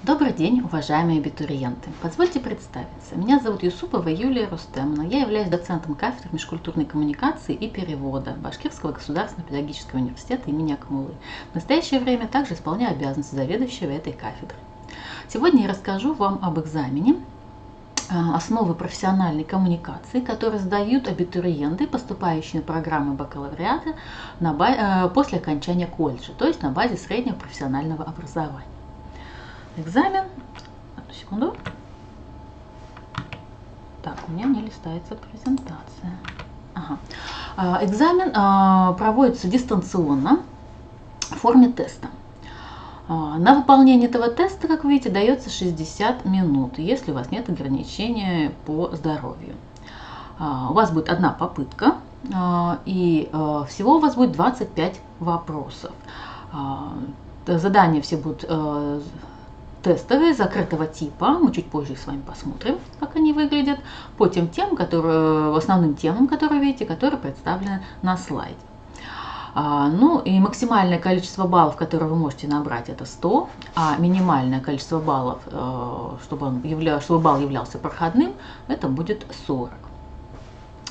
Добрый день, уважаемые абитуриенты! Позвольте представиться. Меня зовут Юсупова Юлия Рустемовна. Я являюсь доцентом кафедры межкультурной коммуникации и перевода Башкирского государственного педагогического университета имени Акмуллы. В настоящее время также исполняю обязанности заведующего этой кафедры. Сегодня я расскажу вам об экзамене «Основы профессиональной коммуникации», которые сдают абитуриенты, поступающие на программы бакалавриата после окончания колледжа, то есть на базе среднего профессионального образования. Экзамен, одну секунду. Так, у меня не листается презентация. Ага. Экзамен проводится дистанционно в форме теста. На выполнение этого теста, как вы видите, дается 60 минут, если у вас нет ограничения по здоровью. У вас будет одна попытка, и всего у вас будет 25 вопросов. Задания все будут тестовые, закрытого типа. Мы чуть позже их с вами посмотрим, как они выглядят, по тем темам, основным темам, которые видите, которые представлены на слайде. Ну и максимальное количество баллов, которые вы можете набрать, это 100, а минимальное количество баллов, чтобы балл являлся проходным, это будет 40.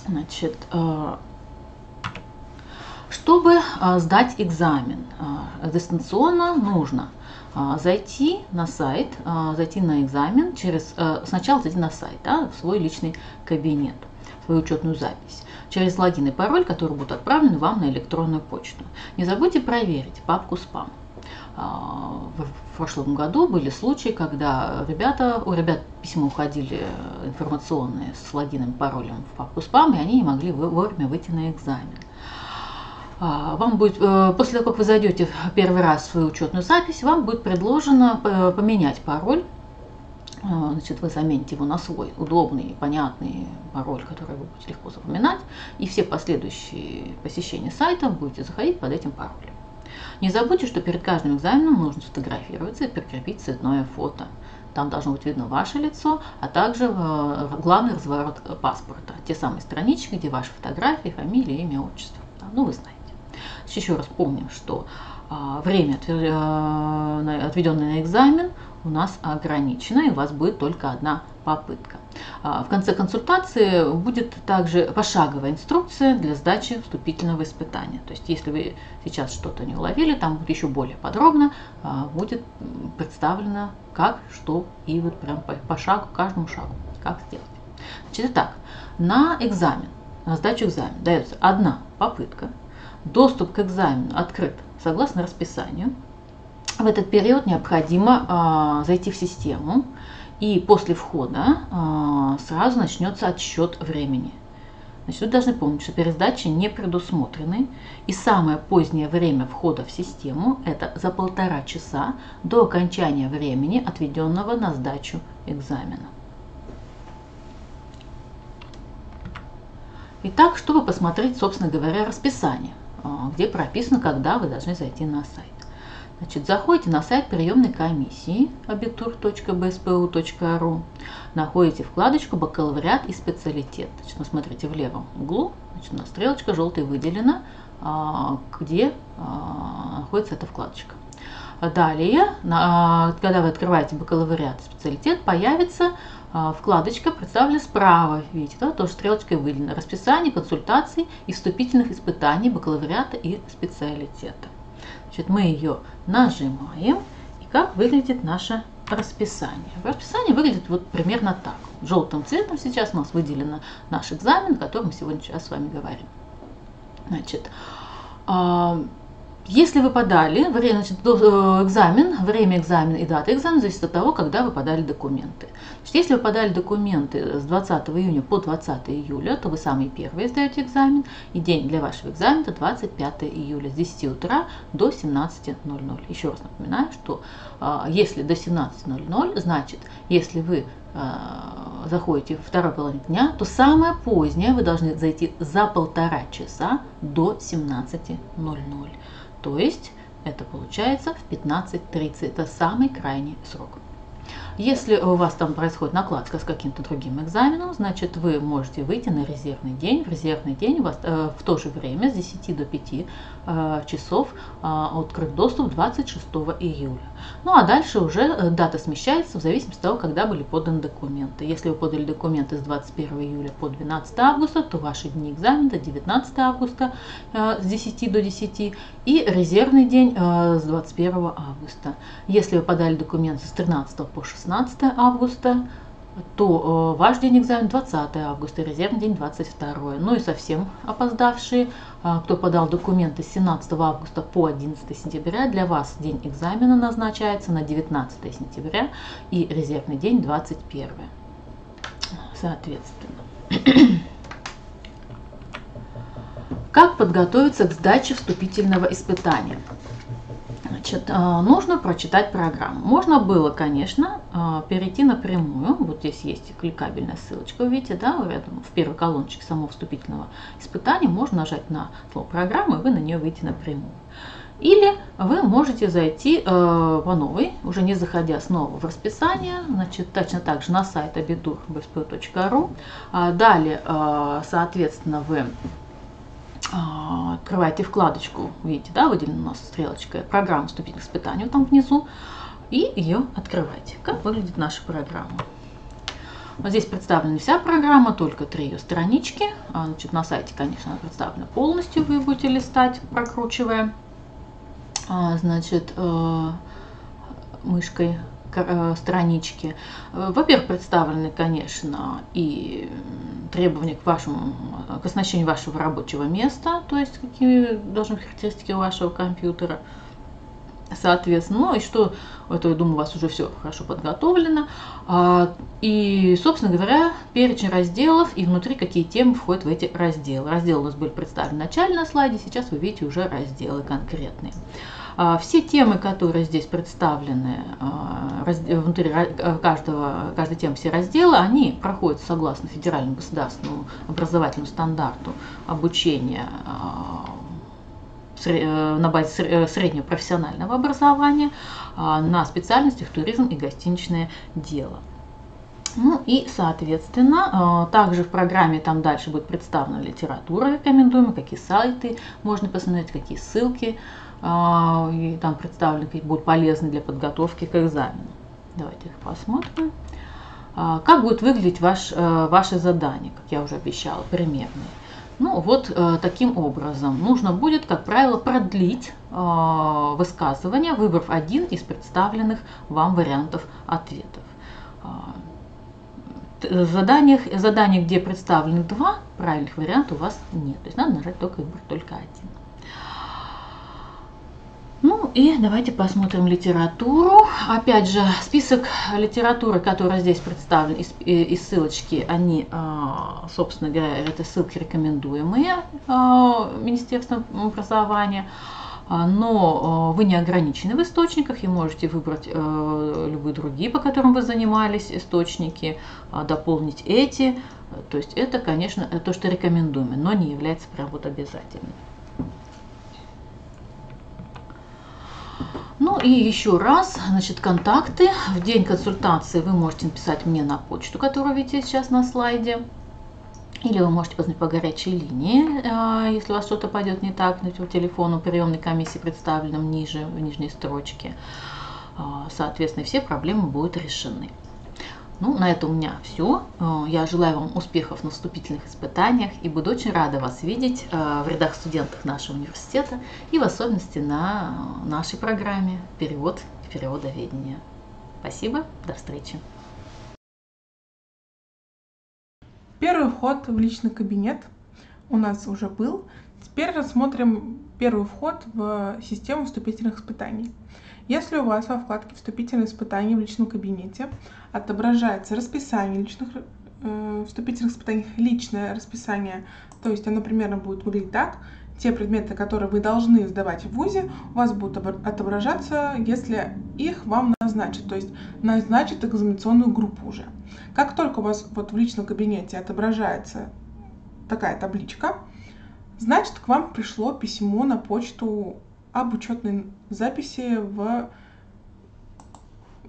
Значит, чтобы сдать экзамен дистанционно, нужно зайти на сайт, зайти на экзамен, сначала зайти на сайт, в свой личный кабинет, свою учетную запись, через логин и пароль, которые будут отправлены вам на электронную почту. Не забудьте проверить папку «Спам». В прошлом году были случаи, когда у ребят письма уходили информационные с логином и паролем в папку «Спам», и они не могли вовремя выйти на экзамен. Вам будет, после того, как вы зайдете первый раз в свою учетную запись, вам будет предложено поменять пароль. Значит, вы замените его на свой удобный, понятный пароль, который вы будете легко запоминать, и все последующие посещения сайта будете заходить под этим паролем. Не забудьте, что перед каждым экзаменом нужно сфотографироваться и прикрепить цветное фото. Там должно быть видно ваше лицо, а также главный разворот паспорта. Те самые странички, где ваши фотографии, фамилия, имя, отчество. Ну, вы знаете. Еще раз помним, что время, отведенное на экзамен, у нас ограничено, и у вас будет только одна попытка. В конце консультации будет также пошаговая инструкция для сдачи вступительного испытания. То есть, если вы сейчас что-то не уловили, там будет еще более подробно будет представлено, как, что, и вот прям по шагу, каждому шагу, как сделать. Значит, итак, на сдачу экзамена дается одна попытка. Доступ к экзамену открыт согласно расписанию. В этот период необходимо зайти в систему, и после входа сразу начнется отсчет времени. Значит, вы должны помнить, что пересдачи не предусмотрены, и самое позднее время входа в систему – это за 1,5 часа до окончания времени, отведенного на сдачу экзамена. Итак, чтобы посмотреть, собственно говоря, расписание, где прописано, когда вы должны зайти на сайт. Значит, заходите на сайт приемной комиссии abitur.bspu.ru, находите вкладочку «Бакалавриат и специалитет». Значит, вы смотрите в левом углу, значит, у нас стрелочка желтой выделена, где находится эта вкладочка. Далее, когда вы открываете бакалавриат и специалитет, появится вкладочка, представлена справа, видите, тоже стрелочкой выделено расписание консультаций и вступительных испытаний бакалавриата и специалитета. Значит, мы ее нажимаем, и как выглядит наше расписание. Расписание выглядит вот примерно так. Желтым цветом сейчас у нас выделено наш экзамен, о котором мы сегодня сейчас с вами говорим. Значит, если вы подали, время экзамена и дата экзамена зависит от того, когда вы подали документы. Значит, если вы подали документы с 20 июня по 20 июля, то вы самые первые сдаете экзамен, и день для вашего экзамена 25 июля с 10 утра до 17:00. Еще раз напоминаю, что если до 17:00, значит, если вы заходите в второй половине дня, то самое позднее вы должны зайти за 1,5 часа до 17:00. То есть это получается в 15:30. Это самый крайний срок. Если у вас там происходит накладка с каким-то другим экзаменом, значит вы можете выйти на резервный день. В резервный день у вас в то же время с 10 до 5 часов открыт доступ 26 июля. Ну а дальше уже дата смещается в зависимости от того, когда были поданы документы. Если вы подали документы с 21 июля по 12 августа, то ваши дни экзамена 19 августа с 10 до 10 и резервный день с 21 августа. Если вы подали документы с 13 по 16 августа, то ваш день экзамена 20 августа, резервный день 22. Ну и совсем опоздавшие, кто подал документы с 17 августа по 11 сентября, для вас день экзамена назначается на 19 сентября и резервный день 21. Соответственно. Как подготовиться к сдаче вступительного испытания? Значит, нужно прочитать программу. Можно было, конечно, перейти напрямую. Вот здесь есть кликабельная ссылочка, вы видите, да, рядом в первой колоночке самого вступительного испытания. Можно нажать на слово «программа», и вы на нее выйдете напрямую. Или вы можете зайти по новой, уже не заходя снова в расписание, значит, точно так же на сайт abitur.bsp.ru. Далее, соответственно, вы открываете вкладочку, видите, да, выделена у нас стрелочка «Программа вступительных испытаний» вот там внизу, и ее открывайте. Как выглядит наша программа? Вот здесь представлена вся программа, только 3 ее странички. Значит, на сайте, конечно, она представлена полностью, вы будете листать, прокручивая, значит, мышкой странички. Во-первых, представлены, конечно, и требования к оснащению вашего рабочего места, то есть какие должны быть характеристики у вашего компьютера, соответственно. Ну и что, это, я думаю, у вас уже все хорошо подготовлено. И, собственно говоря, перечень разделов и внутри какие темы входят в эти разделы. Разделы у нас были представлены начально на слайде, сейчас вы видите уже разделы конкретные. Все темы, которые здесь представлены, внутри каждой темы все разделы, они проходят согласно федеральному государственному образовательному стандарту обучения на базе среднего профессионального образования на специальностях туризм и гостиничное дело. Ну и, соответственно, также в программе там дальше будет представлена литература рекомендуемая, какие сайты можно посмотреть, какие ссылки, и там представлены, какие будут полезны для подготовки к экзамену. Давайте их посмотрим. Как будет выглядеть ваше задание, как я уже обещала, примерные. Ну вот таким образом. Нужно будет, как правило, продлить высказывание, выбрав один из представленных вам вариантов ответов. Задание, где представлены 2 правильных варианта, у вас нет. То есть надо нажать выбрать только один. Ну и давайте посмотрим литературу. Опять же, список литературы, которая здесь представлена, и ссылочки, они, собственно говоря, это ссылки рекомендуемые Министерством образования. Но вы не ограничены в источниках и можете выбрать любые другие, по которым вы занимались, источники, дополнить эти. То есть это, конечно, то, что рекомендуемо, но не является прям вот обязательным. Ну и еще раз, значит, контакты. В день консультации вы можете написать мне на почту, которую видите сейчас на слайде. Или вы можете позвонить по горячей линии, если у вас что-то пойдет не так, по телефону приемной комиссии, представленном ниже, в нижней строчке. Соответственно, все проблемы будут решены. Ну, на этом у меня все. Я желаю вам успехов на вступительных испытаниях и буду очень рада вас видеть в рядах студентов нашего университета и в особенности на нашей программе «Перевод и переводоведение». Спасибо, до встречи. Первый вход в личный кабинет у нас уже был. Теперь рассмотрим первый вход в систему вступительных испытаний. Если у вас во вкладке «Вступительные испытания» в личном кабинете отображается расписание вступительных испытаний, личное расписание, то есть оно примерно будет выглядеть так. Те предметы, которые вы должны сдавать в ВУЗе, у вас будут отображаться, если их вам назначат, то есть назначат экзаменационную группу уже. Как только у вас вот в личном кабинете отображается такая табличка, значит, к вам пришло письмо на почту об учетной записи в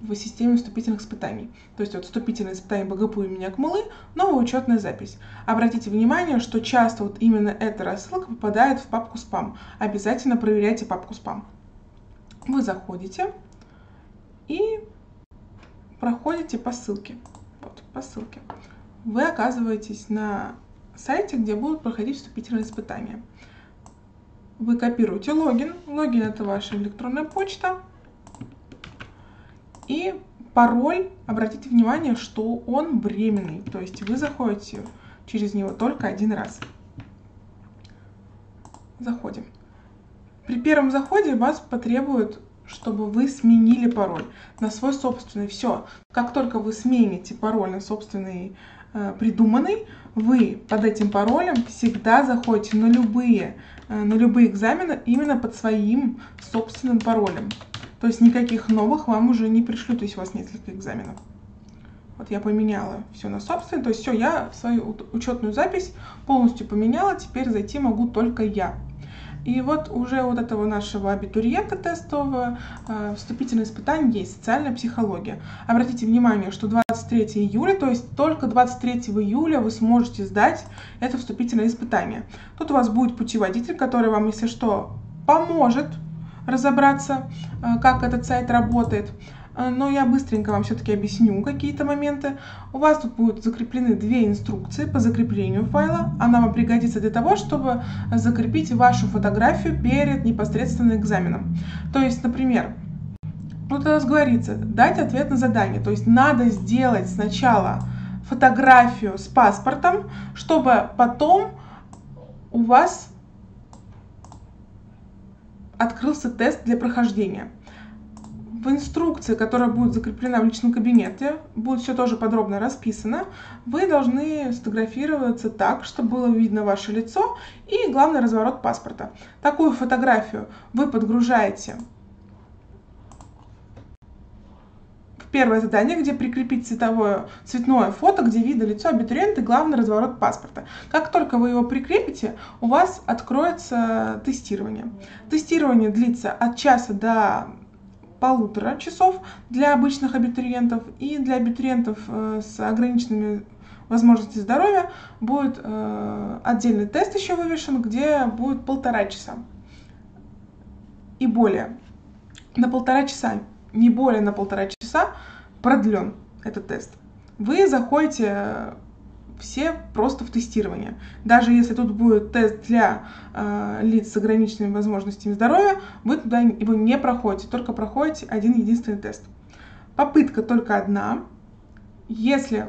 в системе вступительных испытаний. То есть вот вступительные испытания БГПУ имени Акмуллы, новая учетная запись. Обратите внимание, что часто вот именно эта рассылка попадает в папку спам. Обязательно проверяйте папку спам. Вы заходите и проходите по ссылке. Вот, по ссылке. Вы оказываетесь на сайте, где будут проходить вступительные испытания. Вы копируете логин. Логин — это ваша электронная почта. И пароль, обратите внимание, что он временный. То есть вы заходите через него только один раз. Заходим. При первом заходе вас потребует, чтобы вы сменили пароль на свой собственный. Все. Как только вы смените пароль на собственный придуманный, вы под этим паролем всегда заходите на любые экзамены именно под своим собственным паролем. То есть никаких новых вам уже не пришлют, если у вас несколько экзаменов. Вот я поменяла все на собственный, то есть все, я свою учетную запись полностью поменяла, теперь зайти могу только я. И вот уже вот этого нашего абитуриента тестового вступительное испытание есть, социальная психология. Обратите внимание, что 23 июля, то есть только 23 июля вы сможете сдать это вступительное испытание. Тут у вас будет путеводитель, который вам, если что, поможет разобраться, как этот сайт работает. Но я быстренько вам все-таки объясню какие-то моменты. У вас тут будут закреплены две инструкции по закреплению файла. Она вам пригодится для того, чтобы закрепить вашу фотографию перед непосредственно экзаменом. То есть, например, вот у нас говорится, дать ответ на задание. То есть надо сделать сначала фотографию с паспортом, чтобы потом у вас открылся тест для прохождения. В инструкции, которая будет закреплена в личном кабинете, будет все тоже подробно расписано. Вы должны сфотографироваться так, чтобы было видно ваше лицо и, главный разворот паспорта. Такую фотографию вы подгружаете в первое задание, где прикрепить цветное фото, где видно лицо абитуриента и главный разворот паспорта. Как только вы его прикрепите, у вас откроется тестирование. Тестирование длится от часа до 1,5 часов для обычных абитуриентов, и для абитуриентов с ограниченными возможностями здоровья будет отдельный тест еще вывешен, где будет 1,5 часа и более. На 1,5 часа, не более на 1,5 часа продлен этот тест. Вы заходите все просто в тестирование. Даже если тут будет тест для лиц с ограниченными возможностями здоровья, вы туда его не проходите, только проходите один единственный тест. Попытка только одна. Если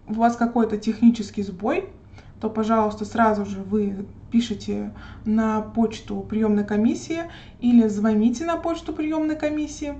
у вас какой-то технический сбой, то, пожалуйста, сразу же вы пишите на почту приемной комиссии или звоните на почту приемной комиссии.